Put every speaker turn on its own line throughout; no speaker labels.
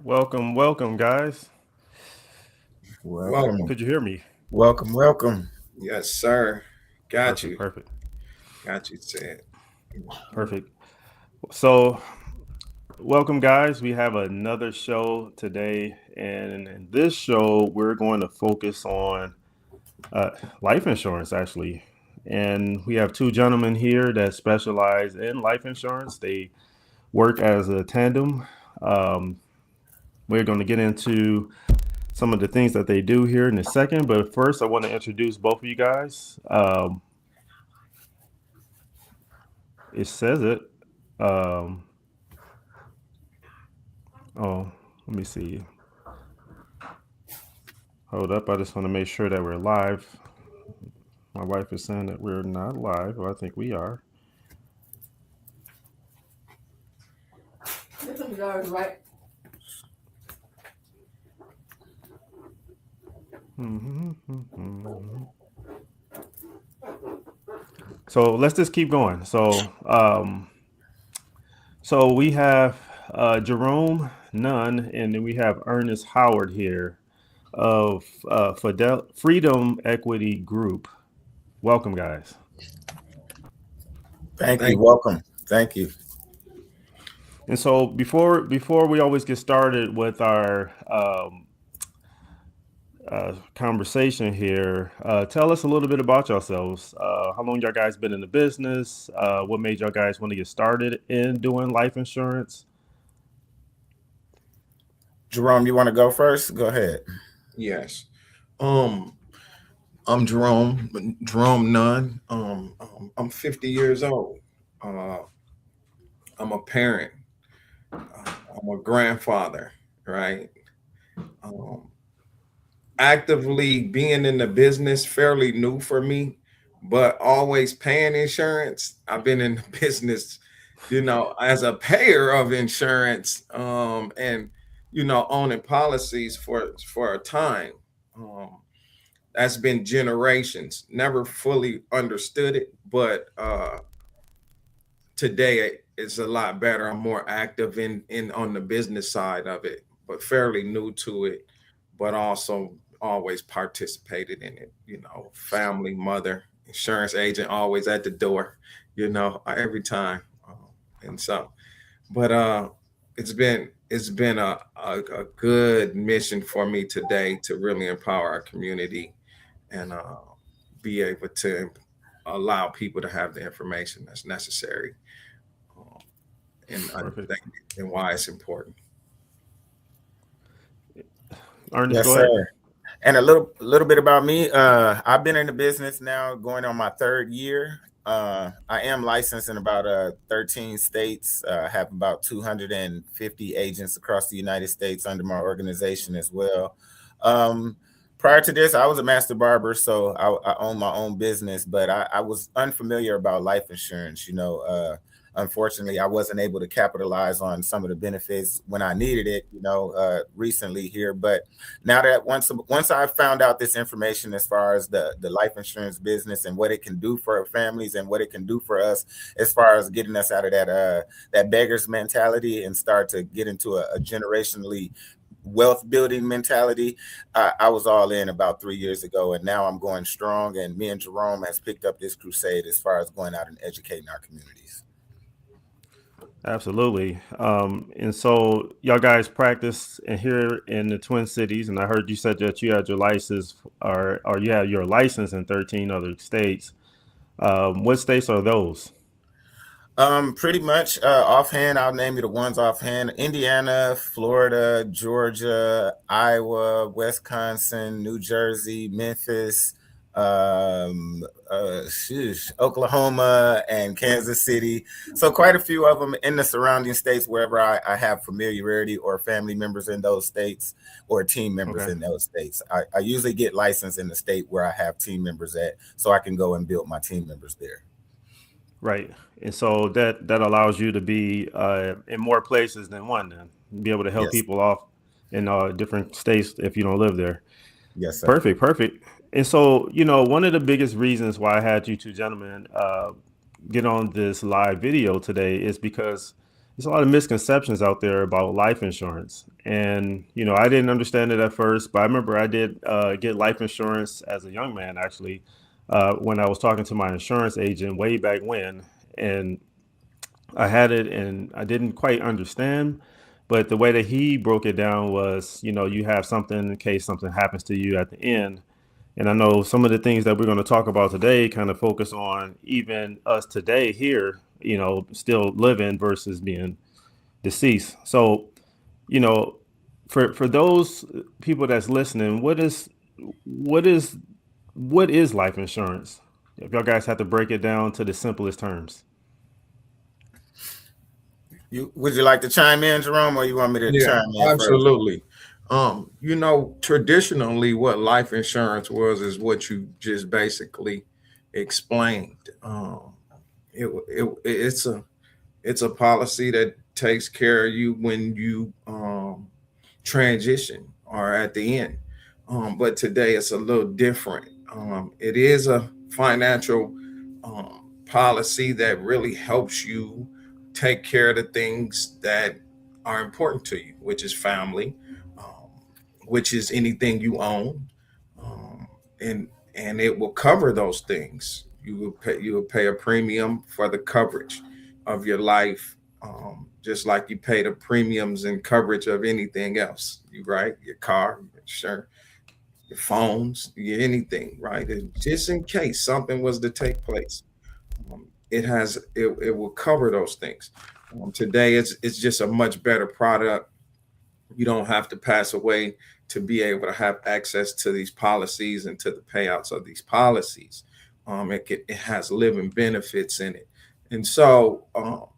Welcome, guys.
Welcome.
Could you hear me?
Welcome.
Yes, sir. Got
Perfect,
you.
perfect,
Got you said.
perfect. So, welcome, guys. We have another show today, and in this show, we're going to focus on life insurance, actually. And we have two gentlemen here that specialize in life insurance. They work as a tandem. Um, we're going to get into some of the things that they do here in a second, but first, I want to introduce both of you guys. It says it. Um, oh, let me see. Hold up. I just want to make sure that we're live. My wife is saying that we're not live. Well, I think we are. Right. So let's just keep going. So we have Jerome Nunn, and then we have Ernest Howard here of Freedom Equity Group. Welcome, guys.
Thank you.
Thank
Welcome. Thank you.
And so before we always get started with our conversation here, tell us a little bit about yourselves. How long y'all guys been in the business? What made y'all guys want to get started in doing life insurance?
Jerome, you want to go first? Go ahead.
Yes. Um, I'm Jerome Nunn. I'm 50 years old. Uh, I'm a parent. I'm a grandfather, right? Um, Actively being in the business fairly new for me, but always paying insurance. I've been in the business, as a payer of insurance, and owning policies for a time. Um, that's been generations. Never fully understood it, but today it's a lot better. I'm more active in on the business side of it, but fairly new to it, but also always participated in it. Family, mother, insurance agent, always at the door. Every time, and so. But it's been a good mission for me today to really empower our community and be able to allow people to have the information that's necessary um, and
Perfect.
understand and why it's important.
Ernest,
Yes,
go ahead.
sir. And a little bit about me. I've been in the business now going on my third year. I am licensed in about 13 states. Have about 250 agents across the United States under my organization as well. Um, Prior to this, I was a master barber, so I own my own business, but I was unfamiliar about life insurance. Unfortunately, I wasn't able to capitalize on some of the benefits when I needed it, recently here. But now that once I found out this information as far as the life insurance business and what it can do for our families and what it can do for us as far as getting us out of that beggar's mentality and start to get into a generationally wealth building mentality, I was all in about 3 years ago, and now I'm going strong. And me and Jerome has picked up this crusade as far as going out and educating our communities.
Absolutely. And so y'all guys practice in here in the Twin Cities, and I heard you said that you had your license or you have your license in 13 other states. What states are those?
Pretty much offhand, I'll name you the ones offhand: Indiana, Florida, Georgia, Iowa, Wisconsin, New Jersey, Memphis, Oklahoma, and Kansas City. So quite a few of them in the surrounding states wherever I have familiarity or family members in those states or team members
Okay.
in those states. I usually get licensed in the state where I have team members at, so I can go and build my team members there.
Right. And so that allows you to be in more places than one, then be able to help
Yes.
people off in different states if you don't live there.
Yes, sir.
Perfect, perfect. And so, one of the biggest reasons why I had you two gentlemen get on this live video today is because there's a lot of misconceptions out there about life insurance. And, I didn't understand it at first, but I remember I did get life insurance as a young man, actually, when I was talking to my insurance agent way back when. And I had it and I didn't quite understand. But the way that he broke it down was, you have something in case something happens to you at the end. And I know some of the things that we're going to talk about today kind of focus on even us today here, still living versus being deceased. So, you know, for those people that's listening, what is what is life insurance? If y'all guys have to break it down to the simplest terms.
Would you like to chime in, Jerome, or you want me to
Yeah,
chime in first?
absolutely. Traditionally what life insurance was is what you just basically explained. It's a policy that takes care of you when you transition or at the end. But today it's a little different. It is a financial policy that really helps you take care of the things that are important to you, which is family, um, which is anything you own, um, and it will cover those things. You will pay a premium for the coverage of your life, just like you pay the premiums and coverage of anything else. You right, your car, your insurance, your phones, anything, right? Just in case something was to take place, it will cover those things. Today, it's just a much better product. You don't have to pass away to be able to have access to these policies and to the payouts of these policies. It has living benefits in it, and so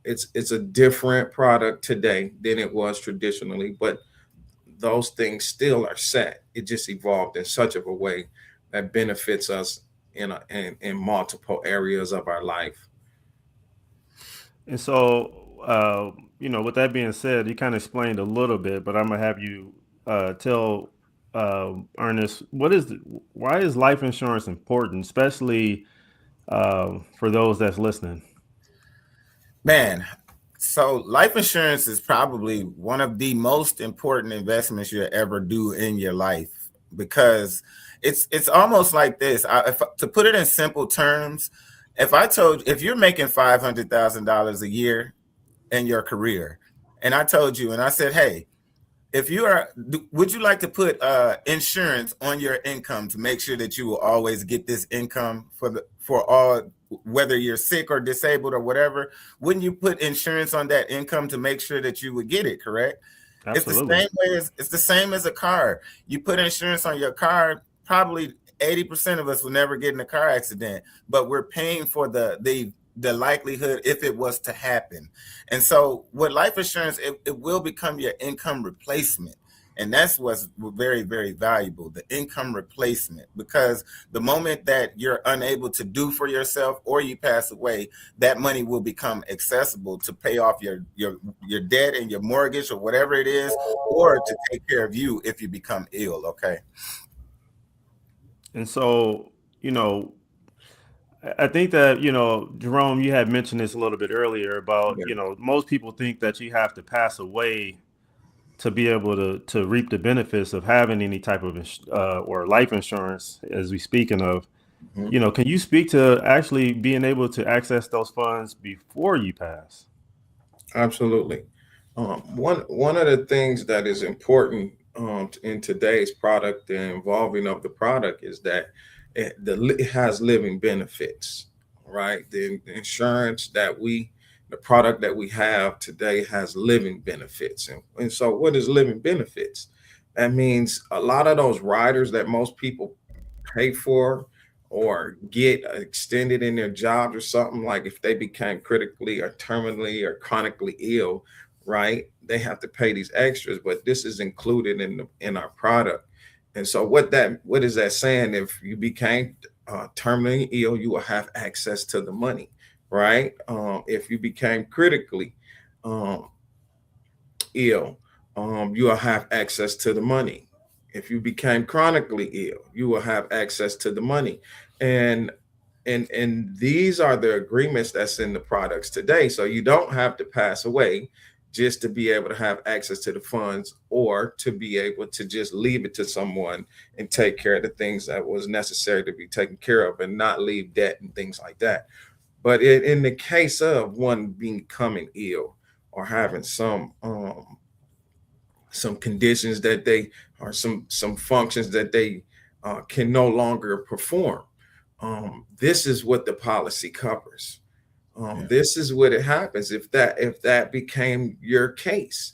it's a different product today than it was traditionally. But those things still are set. It just evolved in such of a way that benefits us in multiple areas of our life.
And so, with that being said, you kind of explained a little bit, but I'm gonna have you tell Ernest, why is life insurance important, especially for those that's listening?
Man, so life insurance is probably one of the most important investments you'll ever do in your life because it's almost like this. To put it in simple terms, if you're making $500,000 a year in your career, and I told you, and I said, hey, if you are, would you like to put insurance on your income to make sure that you will always get this income for all, whether you're sick or disabled or whatever? Wouldn't you put insurance on that income to make sure that you would get it? Correct. It's the
Absolutely.
same way as it's the same as a car. You put insurance on your car, probably 80% of us will never get in a car accident, but we're paying for the likelihood if it was to happen. And so with life insurance, it will become your income replacement. And that's what's very, very valuable, the income replacement, because the moment that you're unable to do for yourself or you pass away, that money will become accessible to pay off your debt and your mortgage or whatever it is, or to take care of you if you become ill. Okay.
And so, you know, I think that, Jerome, you had mentioned this a little bit earlier about,
Yeah,
most people think that you have to pass away to be able to reap the benefits of having any type of or life insurance, as we speaking of.
mhm,
Can you speak to actually being able to access those funds before you pass?
absolutely. One of the things that is important in today's product, the involving of the product, is that it has living benefits, right? The insurance the product that we have today has living benefits, and so what is living benefits? That means a lot of those riders that most people pay for or get extended in their jobs or something, like if they became critically or terminally or chronically ill, right, they have to pay these extras, but this is included in our product. And so what is that saying? If you became terminally ill, you will have access to the money, right? If you became critically um, ill, you will have access to the money. If you became chronically ill, you will have access to the money. And and these are the agreements that's in the products today. So you don't have to pass away just to be able to have access to the funds, or to be able to just leave it to someone and take care of the things that was necessary to be taken care of, and not leave debt and things like that. But in the case of one becoming ill, or having some conditions that they, or some functions that they can no longer perform, this is what the policy covers. This is what it happens if that became your case,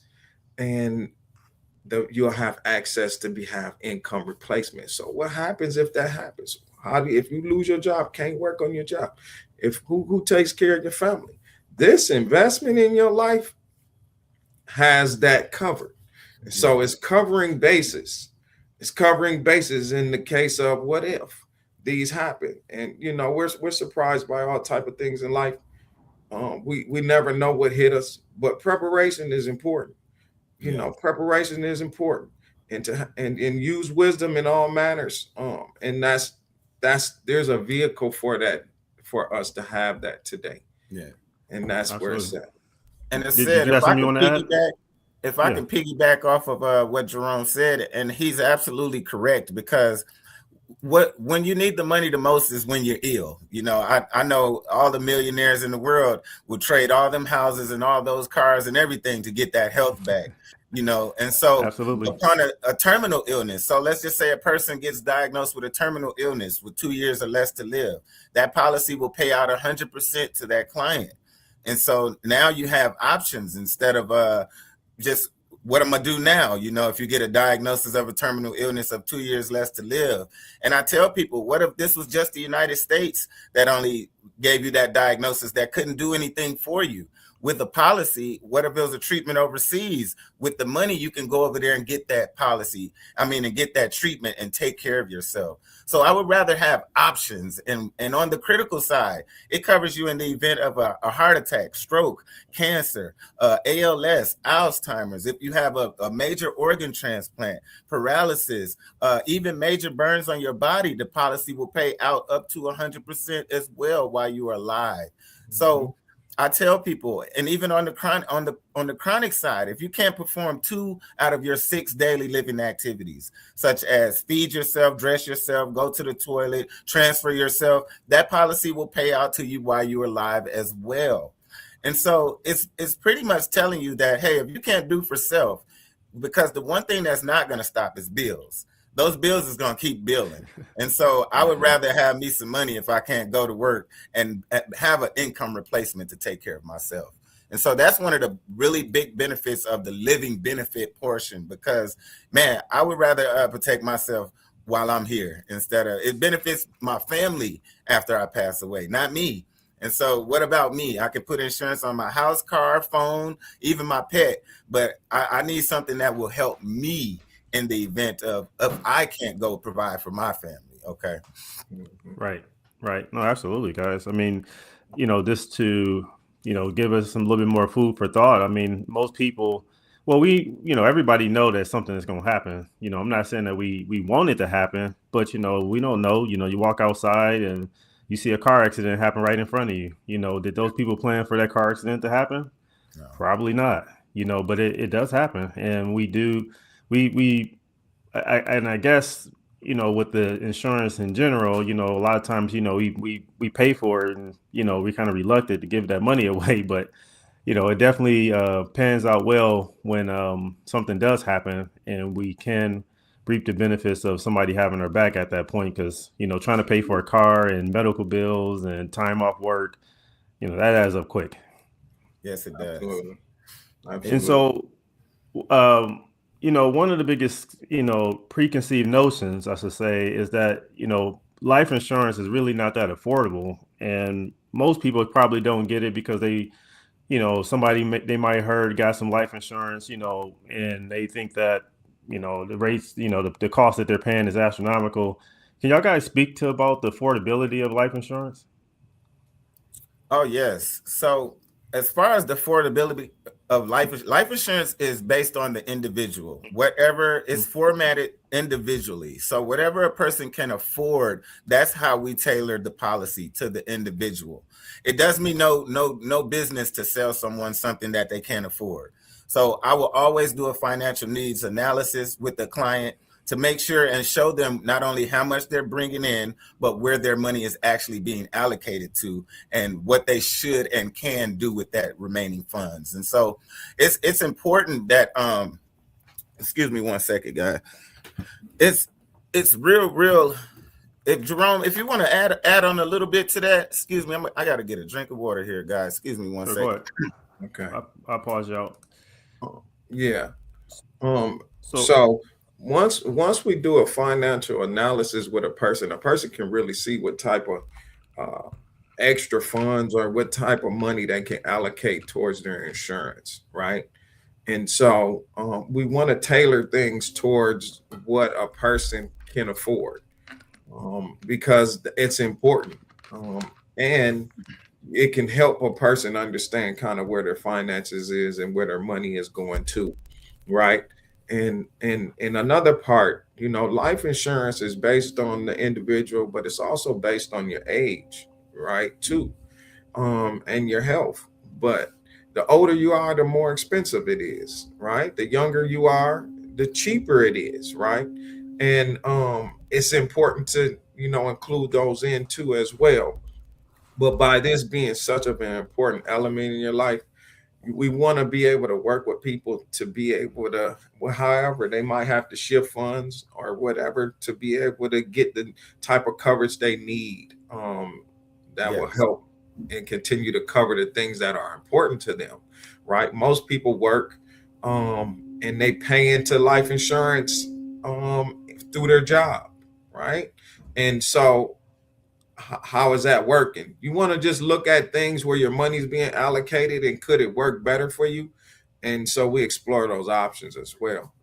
and you'll have access to have income replacement. So what happens if that happens? If you lose your job, can't work on your job, if who takes care of your family? This investment in your life has that covered. So it's covering bases. It's covering bases in the case of what if these happen. And we're surprised by all type of things in life. We never know what hit us, but preparation is important. Preparation is important, and use wisdom in all manners. And that's there's a vehicle for that, for us to have that today.
Yeah.
And that's where it's at.
And it
Did
said,
you have
if I
something you
can
want to add?
piggyback, if I
Yeah.
can piggyback off of what Jerome said, and he's absolutely correct, because when you need the money the most is when you're ill. I know all the millionaires in the world will trade all them houses and all those cars and everything to get that health back. And so
Absolutely.
upon a terminal illness, so let's just say a person gets diagnosed with a terminal illness with 2 years or less to live, that policy will pay out 100% to that client. And so now you have options instead of just, what am I do now? If you get a diagnosis of a terminal illness of 2 years less to live. And I tell people, what if this was just the United States that only gave you that diagnosis, that couldn't do anything for you? With a policy, what if it was a treatment overseas? With the money, you can go over there and get that and get that treatment and take care of yourself. So I would rather have options. And on the critical side, it covers you in the event of a heart attack, stroke, cancer, ALS, Alzheimer's. If you have a major organ transplant, paralysis, even major burns on your body, the policy will pay out up to 100% as well while you are alive. So I tell people, and even on the chronic side, if you can't perform 2 out of your 6 daily living activities, such as feed yourself, dress yourself, go to the toilet, transfer yourself, that policy will pay out to you while you're alive as well. And so it's pretty much telling you that, hey, if you can't do for self, because the one thing that's not going to stop is bills. Those bills is going to keep billing. And so I would rather have me some money if I can't go to work and have an income replacement to take care of myself. And so that's one of the really big benefits of the living benefit portion, because, man, I would rather protect myself while I'm here instead of, it benefits my family after I pass away, not me. And so what about me? I can put insurance on my house, car, phone, even my pet, but I need something that will help me in the event of I can't go provide for my family. Okay.
Right. No, absolutely, guys. I mean, just to, give us some little bit more food for thought. I mean, most people, well, everybody know that something is going to happen. I'm not saying that we want it to happen, but, we don't know. You walk outside and you see a car accident happen right in front of you. Did those people plan for that car accident to happen? No. Probably not, but it does happen. And we do. I guess, with the insurance in general, a lot of times, we pay for it, and, we're kind of reluctant to give that money away, but, it definitely pans out well when something does happen, and we can reap the benefits of somebody having our back at that point. Because, trying to pay for a car and medical bills and time off work, that adds up quick.
Yes, it does.
Absolutely.
And so, one of the biggest, preconceived notions, I should say, is that, life insurance is really not that affordable. And most people probably don't get it because they, they might have heard, got some life insurance, and they think that, the rates, the cost that they're paying is astronomical. Can y'all guys speak about the affordability of life insurance?
Oh, yes. So as far as the affordability of life insurance is based on the individual. Whatever is formatted individually. So whatever a person can afford, that's how we tailor the policy to the individual. It does me no business to sell someone something that they can't afford. So I will always do a financial needs analysis with the client to make sure and show them not only how much they're bringing in, but where their money is actually being allocated to and what they should and can do with that remaining funds. And so it's important that excuse me one second, guys. It's real. If Jerome, if you want to add on a little bit to that, excuse me, I got to get a drink of water here, guys. Excuse me one second.
Okay.
I'll pause you out.
Yeah. So once we do a financial analysis with a person can really see what type of extra funds or what type of money they can allocate towards their insurance, right? And so we want to tailor things towards what a person can afford, because it's important, and it can help a person understand kind of where their finances is and where their money is going to, right? And in another part, life insurance is based on the individual, but it's also based on your age, right? Too, and your health. But the older you are, the more expensive it is, right? The younger you are, the cheaper it is, right? And it's important to include those in too as well. But by this being such of an important element in your life, we want to be able to work with people to be able to, well, however, they might have to shift funds or whatever to be able to get the type of coverage they need, that will
Yes.
help and continue to cover the things that are important to them, right? Most people work, and they pay into life insurance through their job, right? And so how is that working? You want to just look at things where your money's being allocated and could it work better for you? And so we explore those options as well.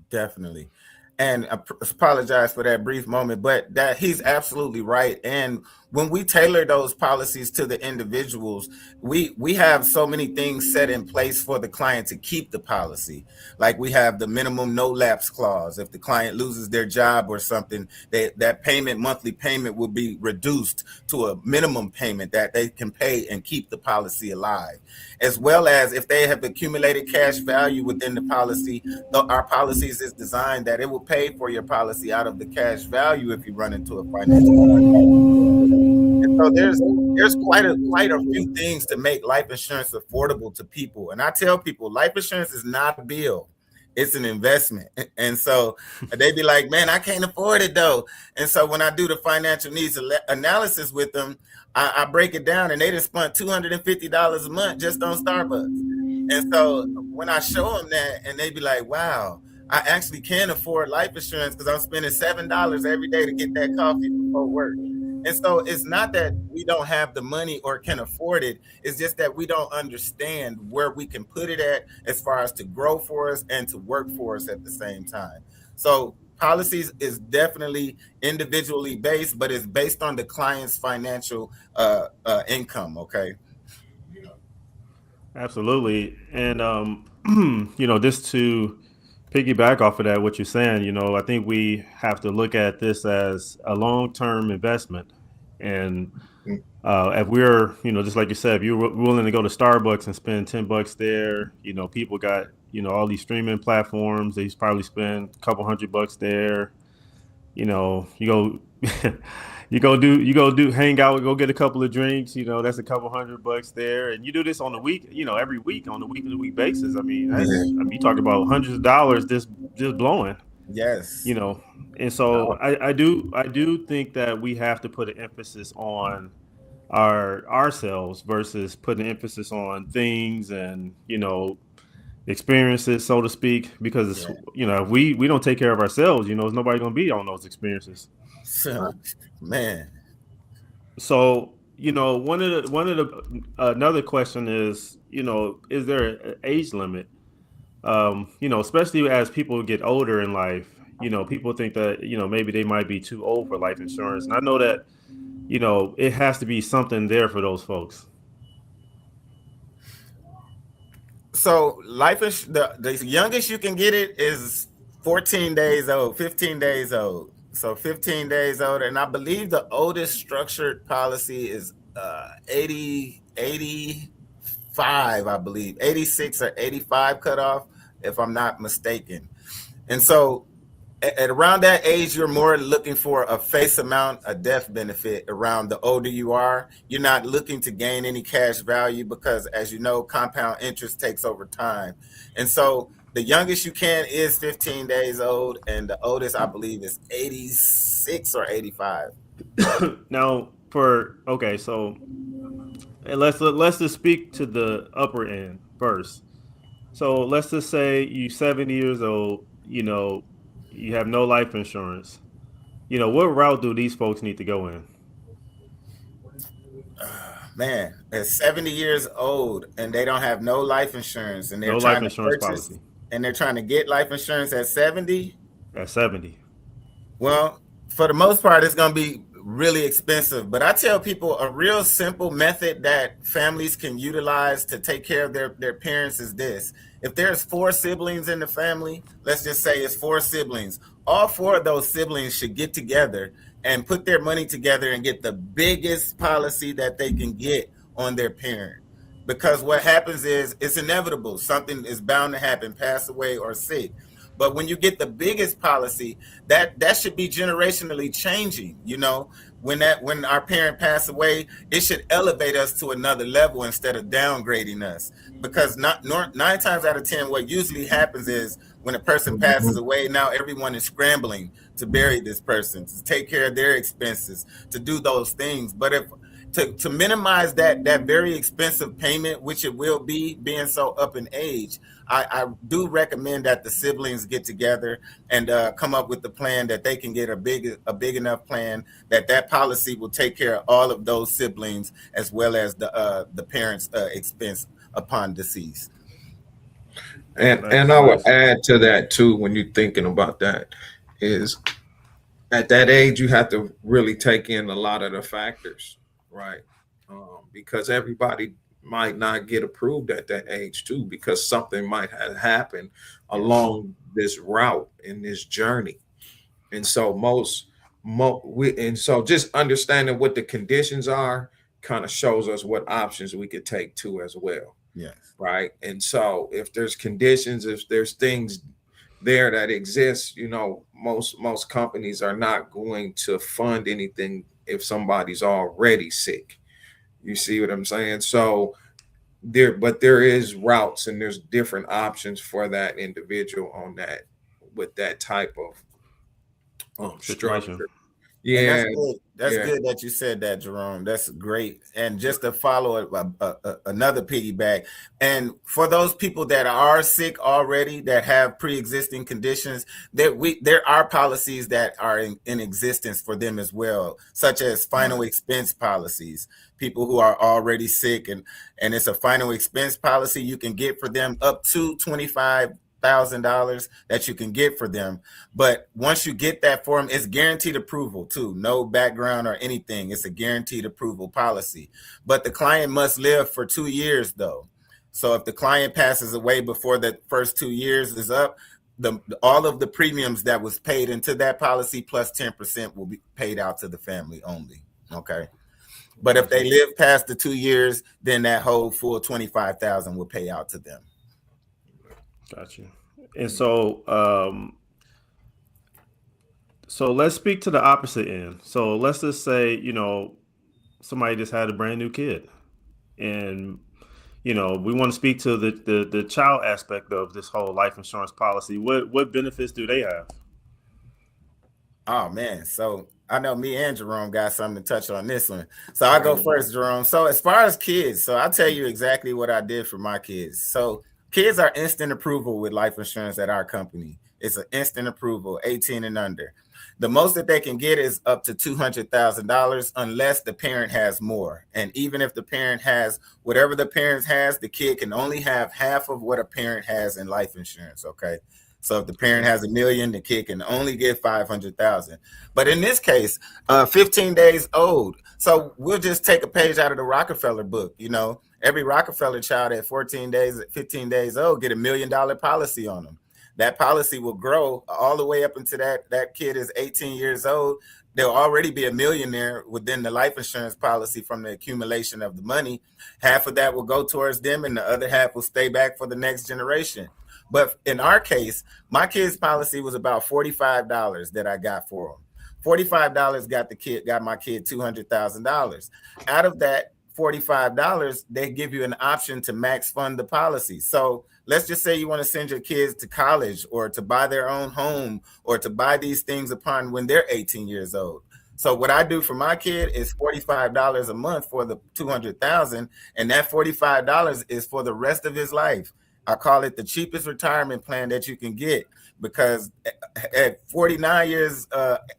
Definitely. And I apologize for that brief moment, but that he's absolutely right. And when we tailor those policies to the individuals, we have so many things set in place for the client to keep the policy. Like we have the minimum no lapse clause. If the client loses their job or something, that monthly payment will be reduced to a minimum payment that they can pay and keep the policy alive. As well as if they have accumulated cash value within the policy, our policies is designed that it will pay for your policy out of the cash value if you run into a financial crisis. And so there's quite a few things to make life insurance affordable to people. And I tell people life insurance is not a bill. It's an investment. And so they be like, man, I can't afford it though. And so when I do the financial needs analysis with them, I break it down and they just spent $250 a month just on Starbucks. And so when I show them that and they be like, wow, I actually can afford life insurance because I'm spending $7 every day to get that coffee before work. And so it's not that we don't have the money or can afford it. It's just that we don't understand where we can put it at as far as to grow for us and to work for us at the same time. So policies is definitely individually based, but it's based on the client's financial income. Okay.
Absolutely. And just to piggyback off of that, what you're saying, I think we have to look at this as a long-term investment. And if we're, just like you said, if you're willing to go to Starbucks and spend $10 there, people got, all these streaming platforms, they probably spend a couple $100 there. You go you go do hang out, go get a couple of drinks, that's a couple $100 there. And you do this on the week, every week on a week to week basis. I mean, you talk about hundreds of dollars just blowing.
Yes.
And so I do think that we have to put an emphasis on ourselves versus putting emphasis on things and experiences, so to speak, because if we don't take care of ourselves, there's nobody going to be on those experiences.
Man.
So another question is, is there an age limit? Especially as people get older in life, people think that maybe they might be too old for life insurance, and I know that it has to be something there for those folks.
So the youngest you can get it is 14 days old, 15 days old. So 15 days old. And I believe the oldest structured policy is 85, I believe. 86 or 85 cutoff, if I'm not mistaken. And so at around that age, you're more looking for a face amount, a death benefit. Around the older you are, you're not looking to gain any cash value because, as you know, compound interest takes over time. And so the youngest you can is 15 days old, and the oldest, I believe, is 86 or 85.
Now, so and let's just speak to the upper end first. So let's just say you 70 years old. You have no life insurance. What route do these folks need to go in?
Man, at 70 years old and they don't have no life insurance, and they're
No life
trying to
insurance
purchase
policy
and they're trying to get life insurance at 70.
at 70.
Well, for the most part, it's going to be really expensive. But I tell people a real simple method that families can utilize to take care of their parents is this. If there's 4 siblings in the family, let's just say it's 4 siblings, all 4 of those siblings should get together and put their money together and get the biggest policy that they can get on their parent. Because what happens is it's inevitable. Something is bound to happen, pass away or sick. But when you get the biggest policy, that should be generationally changing. When our parent passed away, it should elevate us to another level instead of downgrading us. Because 9 times out of 10, what usually happens is when a person passes away, now everyone is scrambling to bury this person, to take care of their expenses, to do those things. But if to minimize that very expensive payment, which it will be, being so up in age, I do recommend that the siblings get together and come up with the plan that they can get a big enough plan that policy will take care of all of those siblings as well as the parents' expense upon decease.
And I would add to that too, when you're thinking about that, is at that age you have to really take in a lot of the factors, right? Because everybody might not get approved at that age too, because something might have happened along this route in this journey. And so just understanding what the conditions are kind of shows us what options we could take too as well.
Yes.
Right. And so if there's conditions, if there's things there that exist, most companies are not going to fund anything if somebody's already sick. You see what I'm saying? So there is routes and there's different options for that individual on that with that type of structure. Yeah,
that's good that you said that, Jerome. That's great. And just to follow another piggyback, and for those people that are sick already, that have pre-existing conditions, there are policies that are in existence for them as well, such as final expense policies. People who are already sick, and it's a final expense policy you can get for them up to $25,000 that you can get for them. But once you get that form, it's guaranteed approval too. No background or anything. It's a guaranteed approval policy. But the client must live for 2 years though. So if the client passes away before the first 2 years is up, all of the premiums that was paid into that policy plus 10% will be paid out to the family only. Okay. But if they live past the 2 years, then that whole full 25,000 will pay out to them.
Gotcha. And so let's speak to the opposite end. So let's just say, somebody just had a brand new kid, and we want to speak to the child aspect of this whole life insurance policy. What benefits do they have?
Oh man, so I know me and Jerome got something to touch on this one. So I'll go first, Jerome. So as far as kids, so I'll tell you exactly what I did for my kids. So kids are instant approval with life insurance at our company. It's an instant approval, 18 and under. The most that they can get is up to $200,000 unless the parent has more. And even if the parent has whatever the parent has, the kid can only have half of what a parent has in life insurance. Okay. So if the parent has $1 million, the kid can only get 500,000. But in this case, 15 days old. So we'll just take a page out of the Rockefeller book. Every Rockefeller child at 14 days, 15 days old, get $1 million policy on them. That policy will grow all the way up until that kid is 18 years old. They'll already be a millionaire within the life insurance policy from the accumulation of the money. Half of that will go towards them, and the other half will stay back for the next generation. But in our case, my kid's policy was about $45 that I got for him. $45 got my kid $200,000. Out of that $45, they give you an option to max fund the policy. So let's just say you want to send your kids to college or to buy their own home or to buy these things upon when they're 18 years old. So what I do for my kid is $45 a month for the $200,000, and that $45 is for the rest of his life. I call it the cheapest retirement plan that you can get, because at 49 years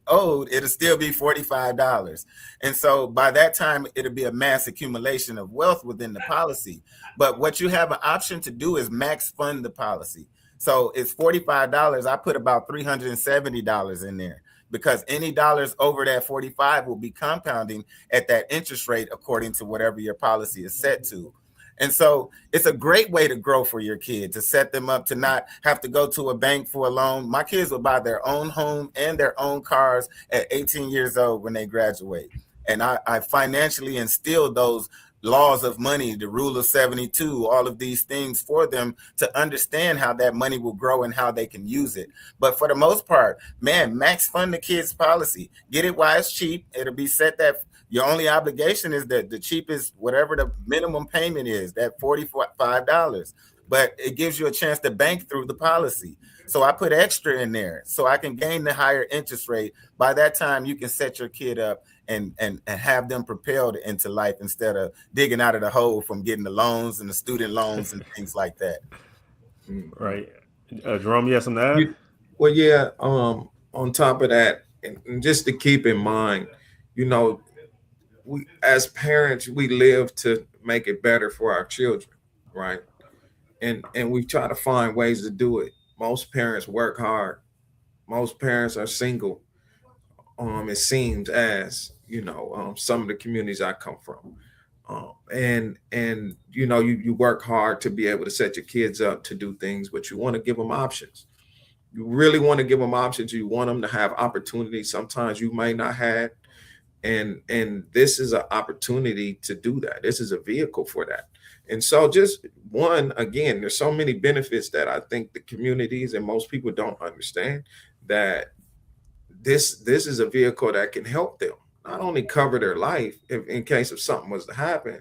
old, it'll still be $45. And so by that time, it'll be a mass accumulation of wealth within the policy. But what you have an option to do is max fund the policy. So it's $45. I put about $370 in there, because any dollars over that 45 will be compounding at that interest rate according to whatever your policy is set to. And so it's a great way to grow for your kid, to set them up to not have to go to a bank for a loan. My kids will buy their own home and their own cars at 18 years old when they graduate. And I financially instilled those laws of money, the rule of 72, all of these things for them to understand how that money will grow and how they can use it. But for the most part, man, max fund the kids' policy. Get it while it's cheap. It'll be set that your only obligation is that the cheapest, whatever the minimum payment is, that $45. But it gives you a chance to bank through the policy. So I put extra in there so I can gain the higher interest rate. By that time, you can set your kid up and have them propelled into life instead of digging out of the hole from getting the loans and the student loans and things like that.
Right. Jerome, you have something to add?
Well, yeah. On top of that, and just to keep in mind, we as parents, we live to make it better for our children, right? And we try to find ways to do it. Most parents work hard. Most parents are single. It seems as some of the communities I come from, and you work hard to be able to set your kids up to do things, but you want to give them options. You really want to give them options. You want them to have opportunities. Sometimes you may not have. And this is an opportunity to do that. This is a vehicle for that. And so just one, again, there's so many benefits that I think the communities and most people don't understand, that this is a vehicle that can help them not only cover their life in case if something was to happen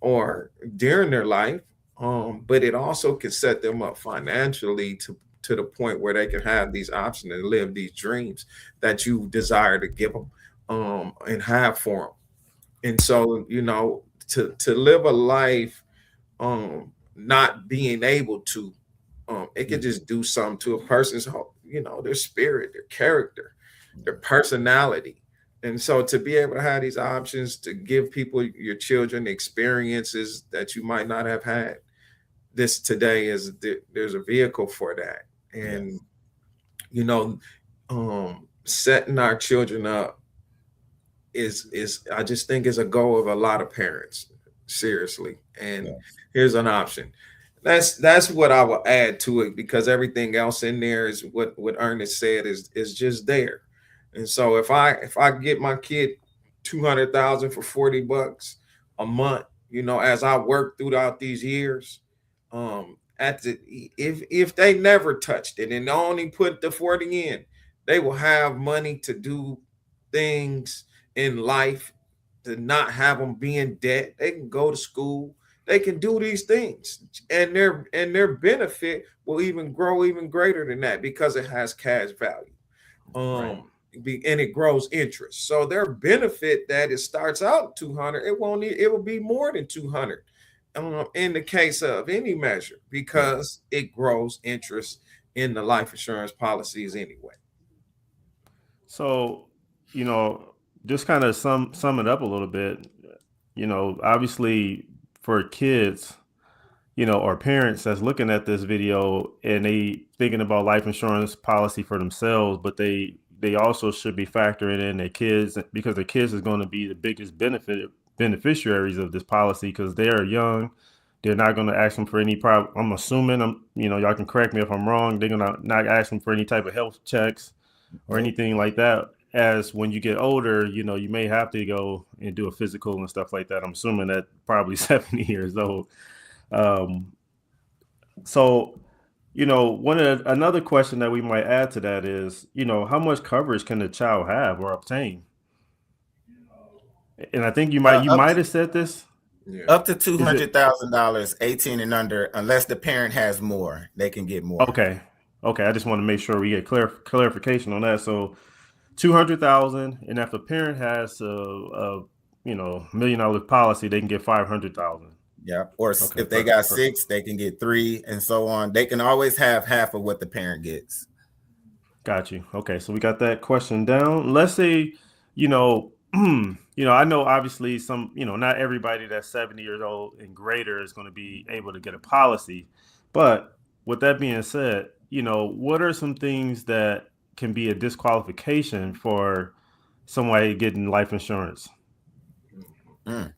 or during their life, but it also can set them up financially to the point where they can have these options and live these dreams that you desire to give them. And have for them. And so, to live a life not being able to, it can just do something to a person's their spirit, their character, their personality. And so to be able to have these options to give people, your children, experiences that you might not have had, this today there's a vehicle for that. And setting our children up is I just think is a goal of a lot of parents, seriously. And here's an option. That's what I will add to it, because everything else in there is what Earnest said is just there. And so if I get my kid $200,000 for $40 a month, as I work throughout these years, if they never touched it and only put the 40 in, they will have money to do things in life, to not have them be in debt. They can go to school. They can do these things, and their benefit will even grow even greater than that, because it has cash value, and it grows interest. So their benefit that it starts out 200, it will be more than 200, in the case of any measure, because it grows interest in the life insurance policies anyway.
So, just kind of sum it up a little bit, obviously for kids, or parents that's looking at this video and they thinking about life insurance policy for themselves, but they also should be factoring in their kids, because their kids is going to be the biggest beneficiaries of this policy because they are young. They're not going to ask them for any problem. I'm assuming, y'all can correct me if I'm wrong. They're going to not ask them for any type of health checks or
Nope.
anything like that. As when you get older, you may have to go and do a physical and stuff like that. I'm assuming that probably 70 years old. Um, so, another question that we might add to that is, how much coverage can the child have or obtain? And I think you
Up
might
to
have said this.
Yeah.
up to two
Is it
hundred thousand dollars, 18 and under, unless the parent has more, they can get more.
okay? Okay, I just want to make sure we get clarification on that. So 200,000, and if a parent has a $1 million policy, they can get 500,000.
Yeah. Or
Okay,
if they got
perfect.
6, they can get 3 and so on. They can always have half of what the parent gets.
Got you. Okay, so we got that question down. Let's say, you know, I know obviously not everybody that's 70 years old and greater is going to be able to get a policy. But with that being said, what are some things that can be a disqualification for somebody getting life insurance?
Mm.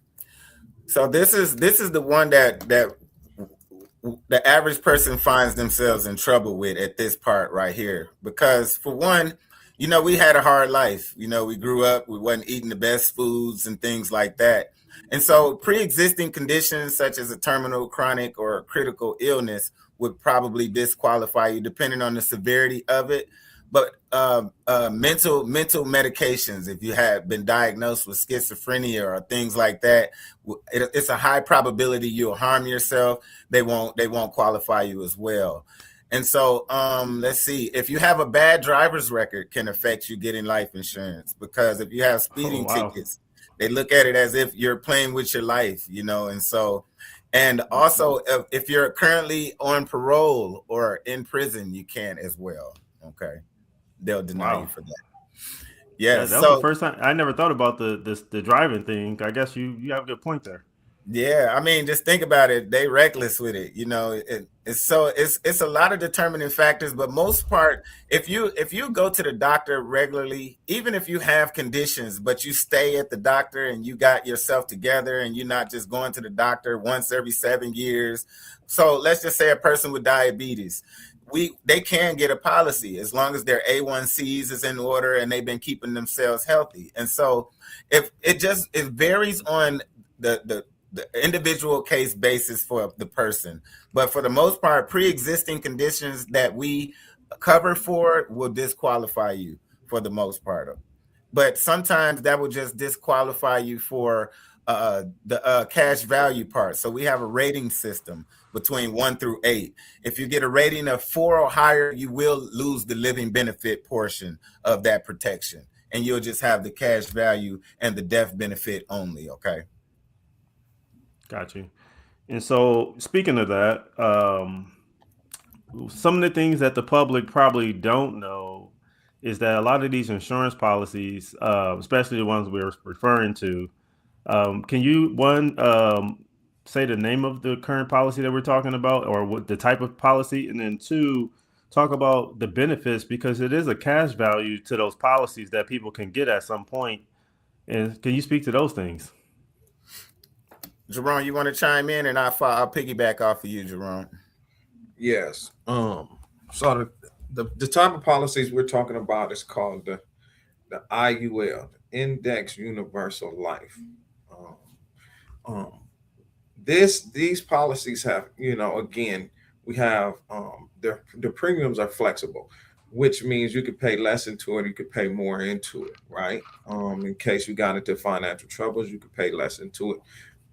So this is the one that the average person finds themselves in trouble with at this part right here. Because for one, we had a hard life. We grew up, we wasn't eating the best foods and things like that. And so pre-existing conditions such as a terminal, chronic, or critical illness would probably disqualify you depending on the severity of it. But mental medications, if you have been diagnosed with schizophrenia or things like that, it's a high probability you'll harm yourself. They won't qualify you as well. And so let's see, if you have a bad driver's record, can affect you getting life insurance, because if you have
Oh,
speeding
wow.
tickets, they look at it as if you're playing with your life, and so, and also if you're currently on parole or in prison, you can as well. Okay, they'll deny you
Wow.
for that. Yes.
That was the
So
first time I never thought about the driving thing. I guess you have a good point there.
yeah, I mean, just think about it. They reckless with it. It's a lot of determining factors, but most part, if you go to the doctor regularly, even if you have conditions, but you stay at the doctor and you got yourself together and you're not just going to the doctor once every 7 years. So let's just say a person with diabetes, they can get a policy as long as their A1Cs is in order and they've been keeping themselves healthy. And so if it varies on the individual case basis for the person. But for the most part, pre-existing conditions that we cover for will disqualify you for the most part. But sometimes that will just disqualify you for the cash value part. So we have a rating system between 1 through 8. If you get a rating of 4 or higher, you will lose the living benefit portion of that protection. And you'll just have the cash value and the death benefit only, okay?
Got you. And so, speaking of that, some of the things that the public probably don't know is that a lot of these insurance policies, especially the ones we're referring to, can you say the name of the current policy that we're talking about, or what the type of policy, and then two, talk about the benefits because it is a cash value to those policies that people can get at some point. And can you speak to those things?
Jerome, you want to chime in, and I'll piggyback off of you, Jerome.
Yes. So the type of policies we're talking about is called the IUL, the Index Universal Life. Um, um, these policies have, again, we have the premiums are flexible, which means you could pay less into it, you could pay more into it, right? In case you got into financial troubles, you could pay less into it.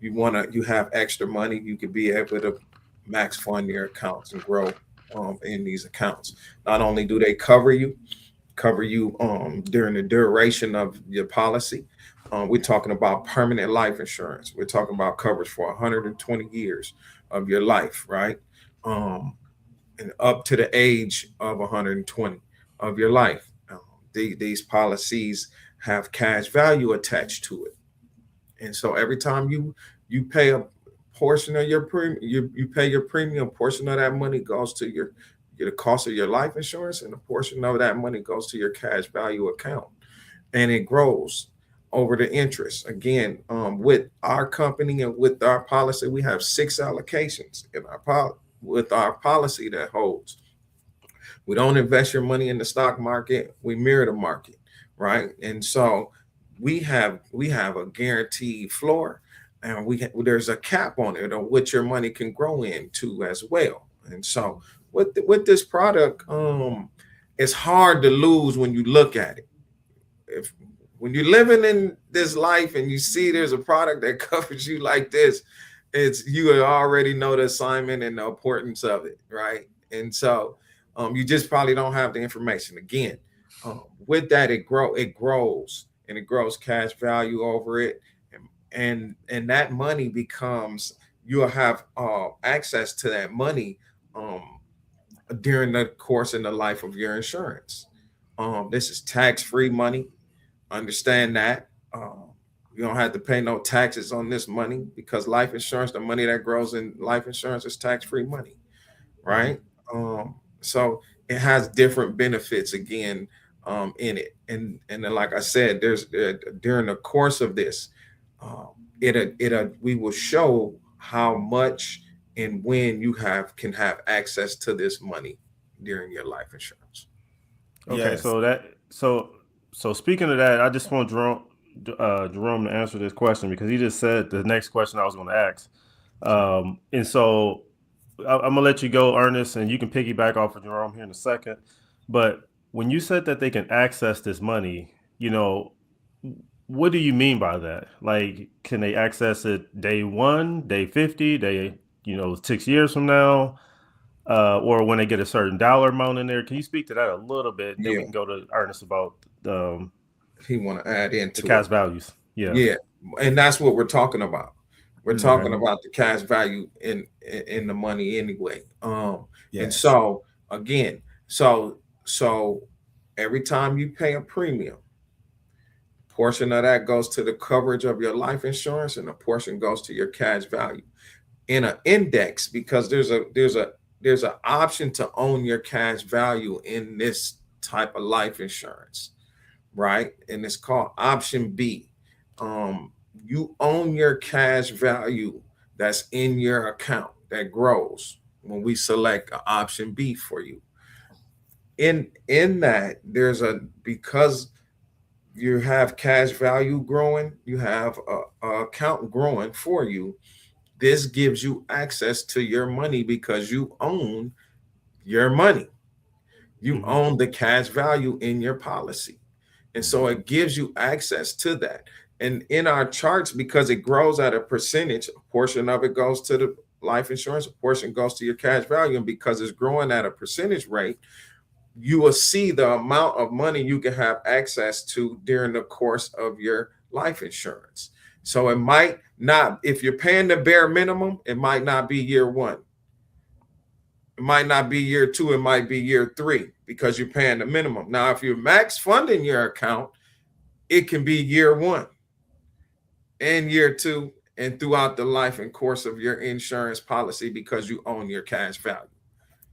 You have extra money, you could be able to max fund your accounts and grow in these accounts. Not only do they cover you during the duration of your policy. We're talking about permanent life insurance. We're talking about coverage for 120 years of your life, right? Um, and up to the age of 120 of your life. These policies have cash value attached to it, and so every time you pay a portion of your premium, you pay your premium. Portion of that money goes to the cost of your life insurance, and a portion of that money goes to your cash value account, and it grows over the interest. Again, with our company and with our policy, we have 6 allocations in our with our policy that holds. We don't invest your money in the stock market. We mirror the market, right? And so we have a guaranteed floor, and there's a cap on it on what your money can grow into as well. And so with this product, it's hard to lose when you look at it. If when you're living in this life and you see there's a product that covers you like this, it's you already know the assignment and the importance of it, right? And so you just probably don't have the information. Again, with that, it grows, and it grows cash value over it, and that money becomes you'll have access to that money during the course and the life of your insurance. This is tax-free money. Understand that. You don't have to pay no taxes on this money because life insurance, the money that grows in life insurance, is tax-free money, right? So it has different benefits again in it, and then like I said, there's during the course of this, we will show how much and when you can have access to this money during your life insurance.
Okay, so speaking of that, I just want Jerome to answer this question because he just said the next question I was going to ask, and so I'm gonna let you go, Ernest, and you can piggyback off of Jerome here in a second. But when you said that they can access this money, what do you mean by that? Like, can they access it day one, day 50, 6 years from now, or when they get a certain dollar amount in there? Can you speak to that a little bit? Then we can go to Ernest about
he want to add into
the cash values.
Yeah, and that's what we're talking about. We're talking about the cash value in the money anyway. And so again, so every time you pay a premium, portion of that goes to the coverage of your life insurance, and a portion goes to your cash value in an index, because there's an option to own your cash value in this type of life insurance, right? And it's called option B. You own your cash value that's in your account that grows when we select an option B for you. In that, because you have cash value growing, you have a account growing for you. This gives you access to your money because you own your money. You own the cash value in your policy. And so it gives you access to that. And in our charts, because it grows at a percentage, a portion of it goes to the life insurance, a portion goes to your cash value. And because it's growing at a percentage rate, you will see the amount of money you can have access to during the course of your life insurance. So it might not, if you're paying the bare minimum, it might not be year one. It might not be year two. It might be year three because you're paying the minimum. Now, if you're max funding your account, it can be year one and year two and throughout the life and course of your insurance policy because you own your cash value.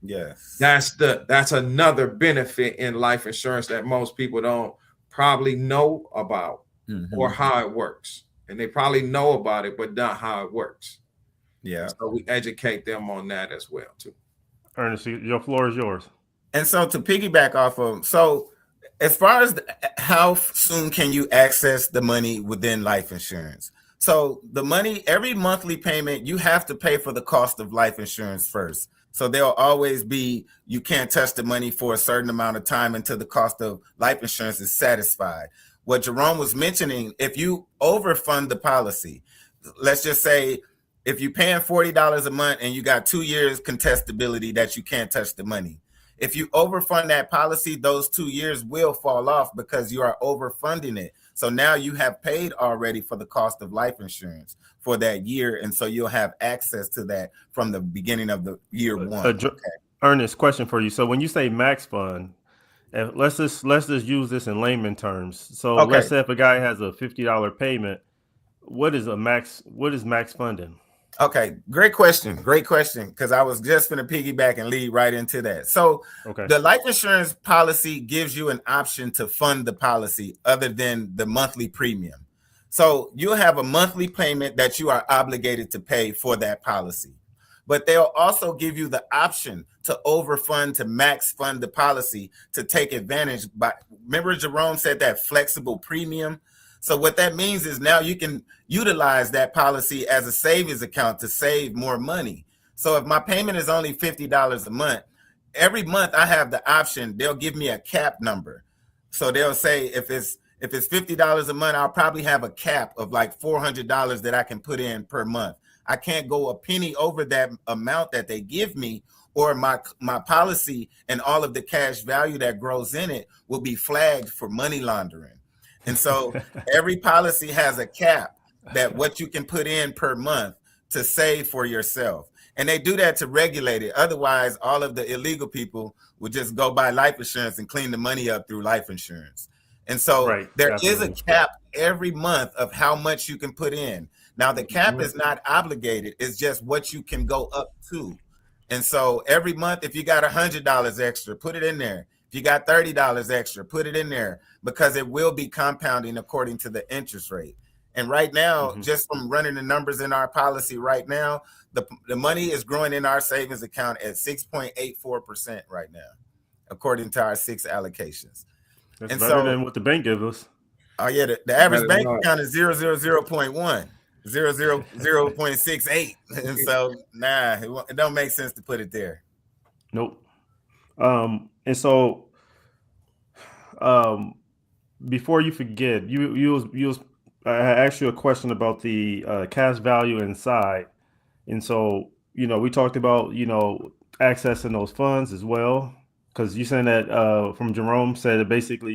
Yes.
That's another benefit in life insurance that most people don't probably know about or how it works. And they probably know about it, but not how it works.
Yeah.
So we educate them on that as well, too.
Ernest, your floor is yours.
And so to piggyback off of, so as far as how soon can you access the money within life insurance? So the money, every monthly payment, you have to pay for the cost of life insurance first. So there'll always be, you can't touch the money for a certain amount of time until the cost of life insurance is satisfied. What Jerome was mentioning, if you overfund the policy, let's just say if you're paying $40 a month and you got 2 years contestability that you can't touch the money. If you overfund that policy, those 2 years will fall off because you are overfunding it. So now you have paid already for the cost of life insurance for that year. And so you'll have access to that from the beginning of the year one.
Ernest, question for you. So when you say max fund, let's just use this in layman terms. So let's say if a guy has a $50 payment, what is max funding?
Okay, great question. Because I was just going to piggyback and lead right into that. So the life insurance policy gives you an option to fund the policy other than the monthly premium. So you'll have a monthly payment that you are obligated to pay for that policy. But they'll also give you the option to overfund, to max fund the policy, to take advantage. By, remember Jerome said that flexible premium. So what that means is now you can utilize that policy as a savings account to save more money. So if my payment is only $50 a month, every month I have the option, they'll give me a cap number. So they'll say if it's $50 a month, I'll probably have a cap of like $400 that I can put in per month. I can't go a penny over that amount that they give me, or my policy and all of the cash value that grows in it will be flagged for money laundering. And so every policy has a cap that what you can put in per month to save for yourself. And they do that to regulate it. Otherwise, all of the illegal people would just go buy life insurance and clean the money up through life insurance. And so
Right,
there is
definitely.
a cap every month of how much you can put in. Now, the cap is not obligated. It's just what you can go up to. And so every month, if you got $100 extra, put it in there. If you got $30 extra, put it in there, because it will be compounding according to the interest rate. And right now, just from running the numbers in our policy right now, the money is growing in our savings account at 6.84% right now, according to our 6 allocations.
That's
And
better
so,
than what the bank gives us.
oh yeah, the average
Better
bank
not.
account is 0.1, 0.68. And so, nah, it don't make sense to put it there.
Nope. And so, um, before you forget, you was I asked you a question about the cash value inside, and so we talked about accessing those funds as well, because you saying that from Jerome said that basically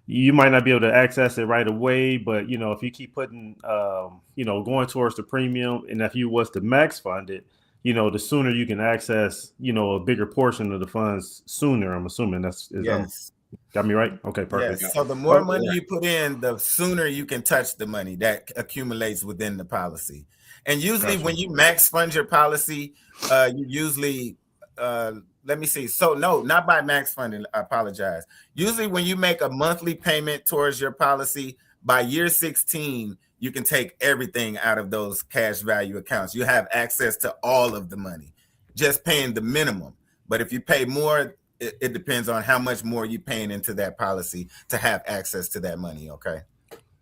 you might not be able to access it right away, but if you keep putting going towards the premium, and if you was to max fund it, the sooner you can access a bigger portion of the funds sooner. I'm assuming
Yes.
got me right. Okay, perfect.
Yes. So the more money you put in, the sooner you can touch the money that accumulates within the policy. And usually
Gotcha.
when you max fund your policy, you usually let me see. So no, not by max funding. I apologize. Usually when you make a monthly payment towards your policy, by year 16, you can take everything out of those cash value accounts. You have access to all of the money, just paying the minimum. But if you pay more, it depends on how much more you're paying into that policy to have access to that money. Okay.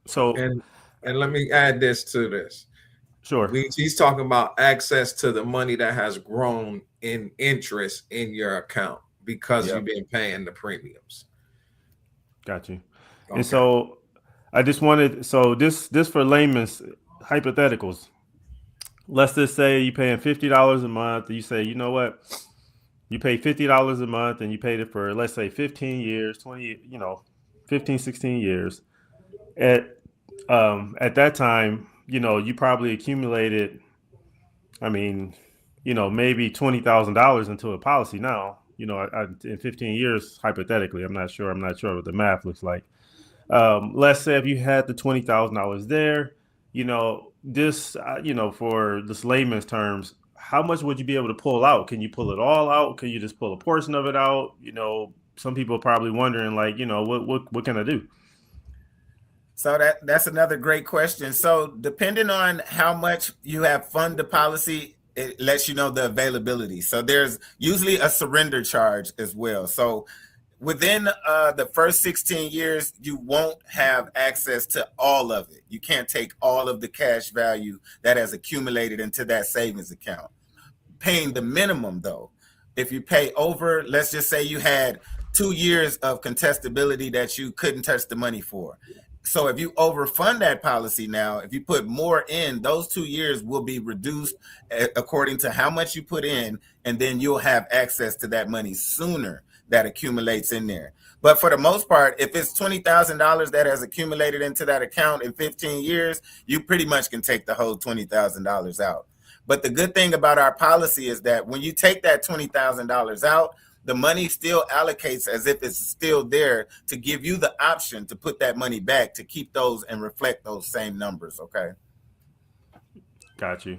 So
And let me add this to this.
sure.
He's talking about access to the money that has grown in interest in your account because you've been paying the premiums.
Got you.
Okay.
And so I just wanted this for layman's hypotheticals. Let's just say you're paying $50 a month, and you say, you know what? You pay $50 a month, and you paid it for, let's say, 15 years, 20, 15, 16 years. At that time, you probably accumulated, I mean, maybe $20,000 into a policy now. In 15 years, hypothetically, I'm not sure what the math looks like. Let's say if you had the $20,000 there, this, for this layman's terms, how much would you be able to pull out? Can you pull it all out? Can you just pull a portion of it out? Some people are probably wondering, like, what can I do?
So that's another great question. So depending on how much you have fund the policy, it lets you know the availability. So there's usually a surrender charge as well. So within the first 16 years, you won't have access to all of it. You can't take all of the cash value that has accumulated into that savings account. Paying the minimum, though, if you pay over, let's just say you had 2 years of contestability that you couldn't touch the money for. So if you overfund that policy now, if you put more in, those 2 years will be reduced according to how much you put in, and then you'll have access to that money sooner that accumulates in there. But for the most part, if it's $20,000 that has accumulated into that account in 15 years, you pretty much can take the whole $20,000 out. But the good thing about our policy is that when you take that $20,000 out, the money still allocates as if it's still there to give you the option to put that money back to keep those and reflect those same numbers. Okay.
Got you.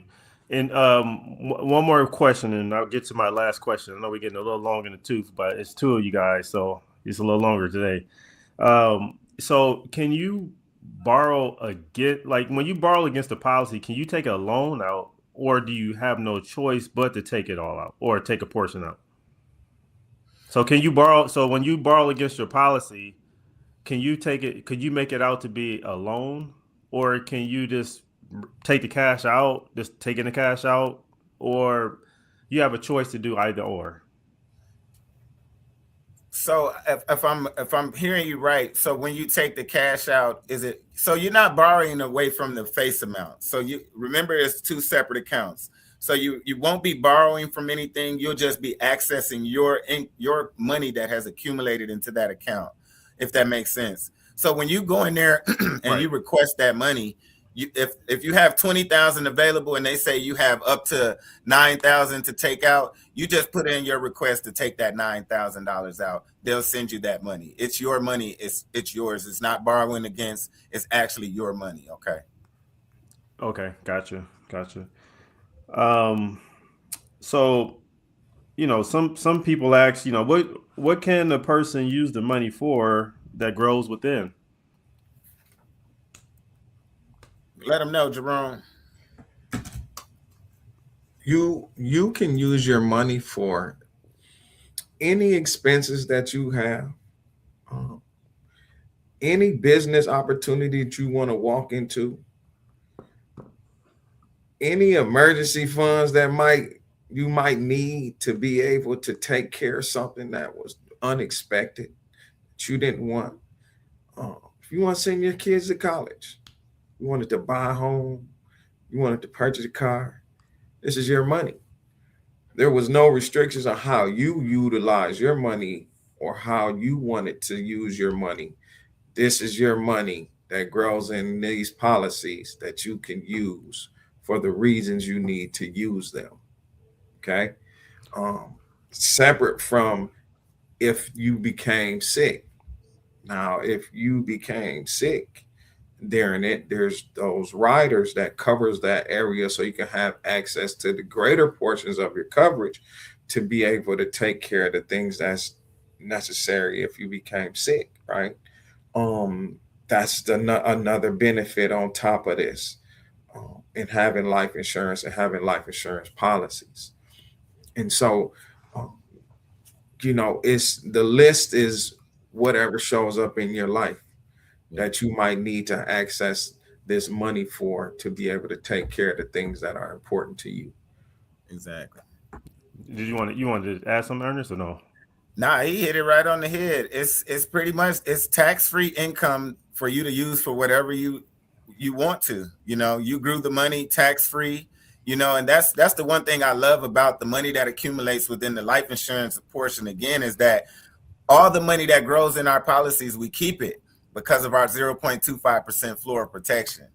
And one more question, and I'll get to my last question. I know we're getting a little long in the tooth, but it's two of you guys, so it's a little longer today. So can you borrow against, like when you borrow against the policy, can you take a loan out, or do you have no choice but to take it all out or take a portion out? So can you borrow? So when you borrow against your policy, can you take it? Could you make it out to be a loan, or can you just take the cash out, just taking the cash out, or you have a choice to do either or?
So if I'm hearing you right, so when you take the cash out, is it so you're not borrowing away from the face amount? So you remember it's two separate accounts. So you won't be borrowing from anything. You'll just be accessing your money that has accumulated into that account, if that makes sense. So when you go in there and
Right.
you request that money, if you have 20,000 available and they say you have up to 9,000 to take out, you just put in your request to take that $9,000 out. They'll send you that money. It's your money. It's yours. It's not borrowing against. It's actually your money. Okay.
Okay. Gotcha. Gotcha. Um. So some people ask, what can the person use the money for that grows within?
Let them know, Jerome.
You can use your money for any expenses that you have, um, any business opportunity that you want to walk into, any emergency funds that might you might need to be able to take care of something that was unexpected that you didn't want. If you want to send your kids to college, you wanted to buy a home, you wanted to purchase a car, this is your money. There was no restrictions on how you utilize your money or how you wanted to use your money. This is your money that grows in these policies that you can use for the reasons you need to use them. Okay. Um, Separate from if you became sick. Now, if you became sick during it, there's those riders that covers that area so you can have access to the greater portions of your coverage to be able to take care of the things that's necessary if you became sick, right? Um, that's another benefit on top of this, in having life insurance and having life insurance policies. And so, um, it's the list is whatever shows up in your life
Yeah,
that you might need to access this money for to be able to take care of the things that are important to you.
exactly.
Did you want to add something, Ernest, or no?
Nah, he hit it right on the head. It's pretty much it's tax free income for you to use for whatever you want to. You grew the money tax free. And that's the one thing I love about the money that accumulates within the life insurance portion. Again, is that all the money that grows in our policies, we keep it because of our 0.25% floor of protection.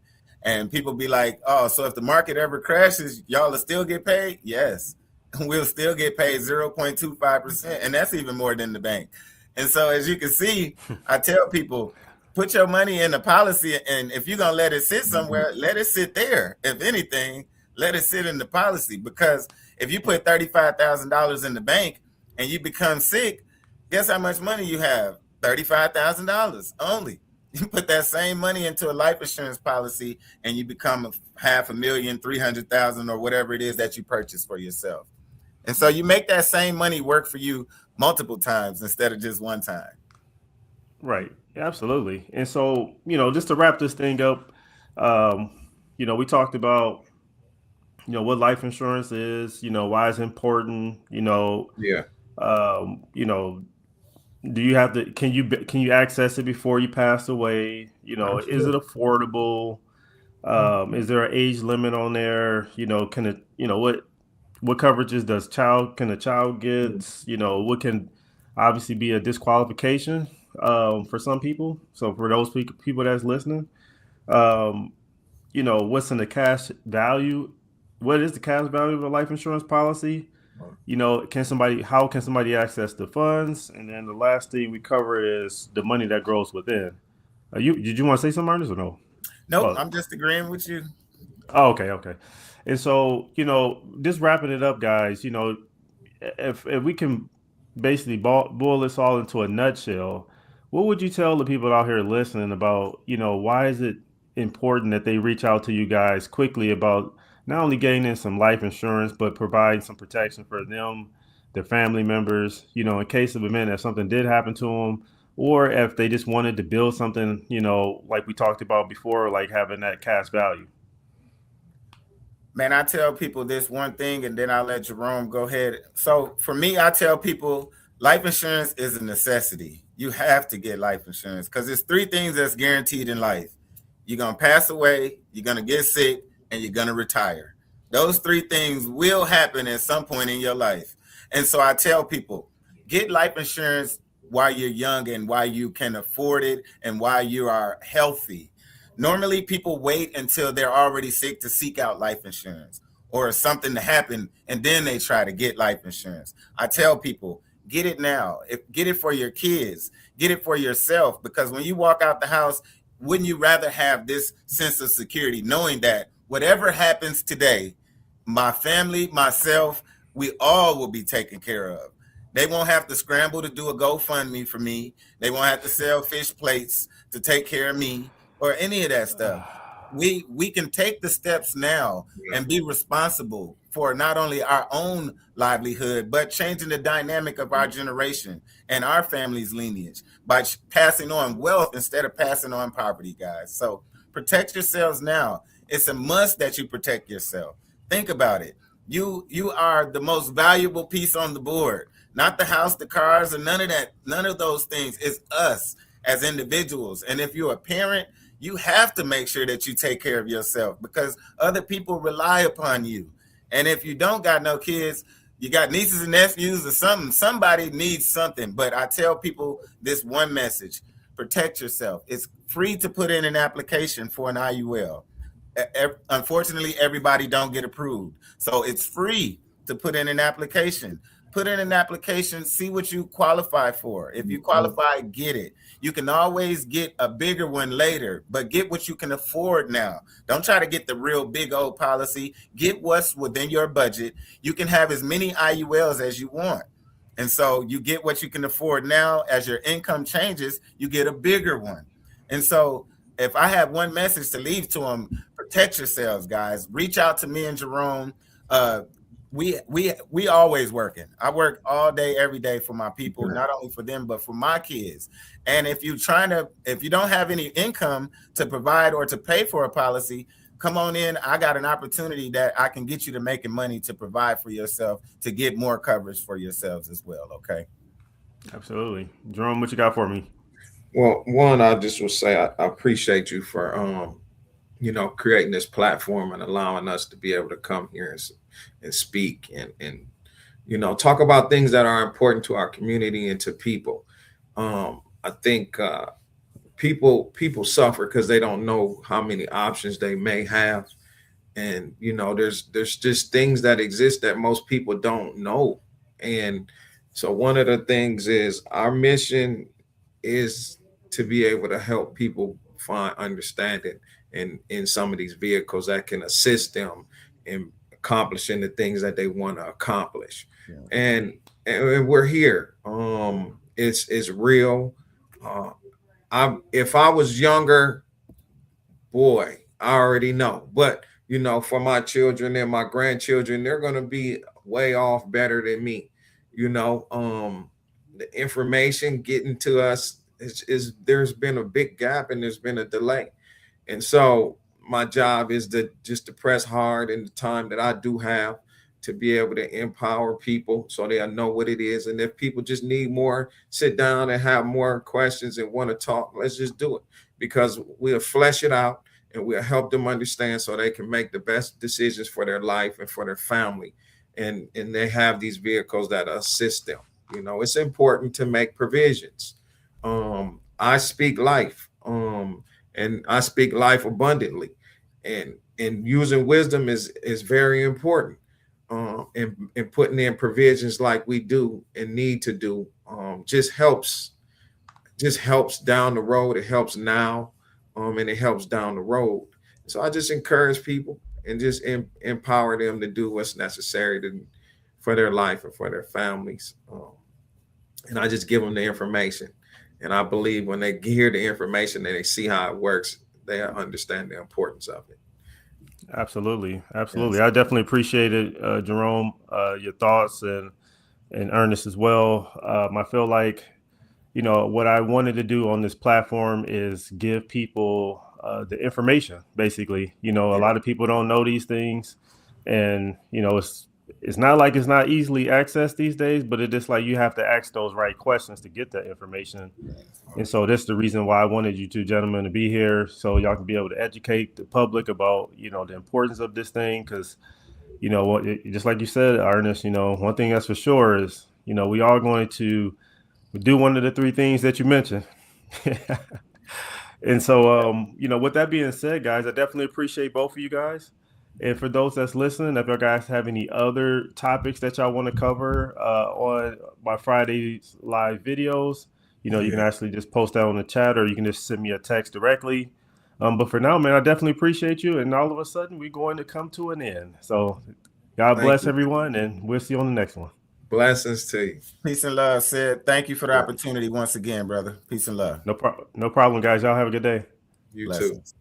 And people be like, oh, so if the market ever crashes, y'all will still get paid? Yes. We'll still get paid 0.25%. And that's even more than the bank. And so, as you can see, I tell people, put your money in a policy. And if you're going to let it sit somewhere, let it sit there. If anything, let it sit in the policy. Because if you put $35,000 in the bank and you become sick, guess how much money you have? $35,000 only. You put that same money into a life insurance policy and you become half a million, 300,000, or whatever it is that you purchase for yourself. And so you make that same money work for you multiple times instead of just one time.
Right. Absolutely. And so, just to wrap this thing up, we talked about, what life insurance is, why it's important,
Yeah,
do you have to, can you access it before you pass away? Is it
absolutely.
affordable? Is there an age limit on there? Can it, what coverages can a child
Mhm.
get? What can obviously be a disqualification for some people. So for those people that's listening, um, what's in the cash value? What is the cash value of a life insurance policy? How can somebody access the funds? And then the last thing we cover is the money that grows within. Did you want to say something, Ernest, or no?
Nope,
Oh,
I'm just agreeing with you.
oh, okay, okay. And so, just wrapping it up, guys. If we can basically boil this all into a nutshell, What would you tell the people out here listening about, why is it important that they reach out to you guys quickly about not only gaining some life insurance, but providing some protection for them, their family members, in case of event if something did happen to them, or if they just wanted to build something, like we talked about before, like having that cash value?
Man, I tell people this one thing and then I'll let Jerome go ahead. So for me, I tell people life insurance is a necessity. You have to get life insurance because there's three things that's guaranteed in life. You're going to pass away, you're going to get sick, and you're going to retire. Those three things will happen at some point in your life. And so I tell people, get life insurance while you're young and while you can afford it and while you are healthy. Normally, people wait until they're already sick to seek out life insurance or something to happen, and then they try to get life insurance. I tell people, get it now. Get it for your kids, get it for yourself, because when you walk out the house, wouldn't you rather have this sense of security, knowing that whatever happens today, my family, myself, we all will be taken care of. They won't have to scramble to do a GoFundMe for me. They won't have to sell fish plates to take care of me or any of that stuff. We can take the steps now and be responsible for not only our own livelihood, but changing the dynamic of our generation and our family's lineage by passing on wealth instead of passing on poverty, guys. So protect yourselves now. It's a must that you protect yourself. Think about it. You are the most valuable piece on the board, not the house, the cars, or none of that. None of those things. It's us as individuals. And if you're a parent, you have to make sure that you take care of yourself because other people rely upon you. And if you don't got no kids, you got nieces and nephews or something, somebody needs something. But I tell people this one message: protect yourself. It's free to put in an application for an IUL. Unfortunately, everybody don't get approved. So it's free to put in an application. Put in an application, see what you qualify for. If you qualify, get it. You can always get a bigger one later, but get what you can afford now. Don't try to get the real big old policy. Get what's within your budget. You can have as many IULs as you want. And so you get what you can afford now. As your income changes, you get a bigger one. And so if I have one message to leave to them, protect yourselves, guys. Reach out to me and Jerome. We always working. I work all day, every day for my people, not only for them, but for my kids. And if you don't have any income to provide or to pay for a policy, come on in. I got an opportunity that I can get you to making money to provide for yourself, to get more coverage for yourselves as well. Okay.
Absolutely. Jerome, what you got for me?
Well, one, I just will say I appreciate you for creating this platform and allowing us to be able to come here and speak and talk about things that are important to our community and to people. I think people suffer because they don't know how many options they may have, and there's just things that exist that most people don't know. And so one of the things is our mission is to be able to help people find understanding in some of these vehicles that can assist them in accomplishing the things that they want to accomplish. Yeah. And we're here. It's real. If I was younger, boy, I already know. But for my children and my grandchildren, they're going to be way off better than me. The information getting to us is there's been a big gap and there's been a delay. And so my job is to press hard in the time that I do have to be able to empower people so they'll know what it is. And if people just need more, sit down and have more questions and want to talk, let's just do it, because we'll flesh it out and we'll help them understand so they can make the best decisions for their life and for their family. And they have these vehicles that assist them. It's important to make provisions. I speak life, and I speak life abundantly, and using wisdom is very important. And putting in provisions like we do and need to do just helps down the road. It helps now, and it helps down the road. So I just encourage people and just empower them to do what's necessary for their life and for their families. And I just give them the information. And I believe when they hear the information and they see how it works, they understand the importance of it.
Absolutely.
Yes.
I definitely appreciated Jerome, your thoughts and Ernest as well. I feel like, what I wanted to do on this platform is give people the information, basically. A
Yeah.
lot of people don't know these things, and it's not like it's not easily accessed these days, but it's just like you have to ask those right questions to get that information. And so that's the reason why I wanted you two gentlemen to be here, so y'all can be able to educate the public about the importance of this thing. Because just like you said, Ernest, one thing that's for sure is we are going to do one of the three things that you mentioned. And so, with that being said, guys, I definitely appreciate both of you guys. And for those that's listening, if you guys have any other topics that y'all want to cover on my Friday's live videos, you can actually just post that on the chat, or you can just send me a text directly. But for now, man, I definitely appreciate you. And all of a sudden, we're going to come to an end. So God
Thank
bless
you.
everyone, and we'll see you on the next one.
Blessings to you.
Peace and love, Sid. Thank you for the
Yeah.
opportunity once again, brother. Peace and love.
No problem, guys. Y'all have a good day.
You too.
Blessings.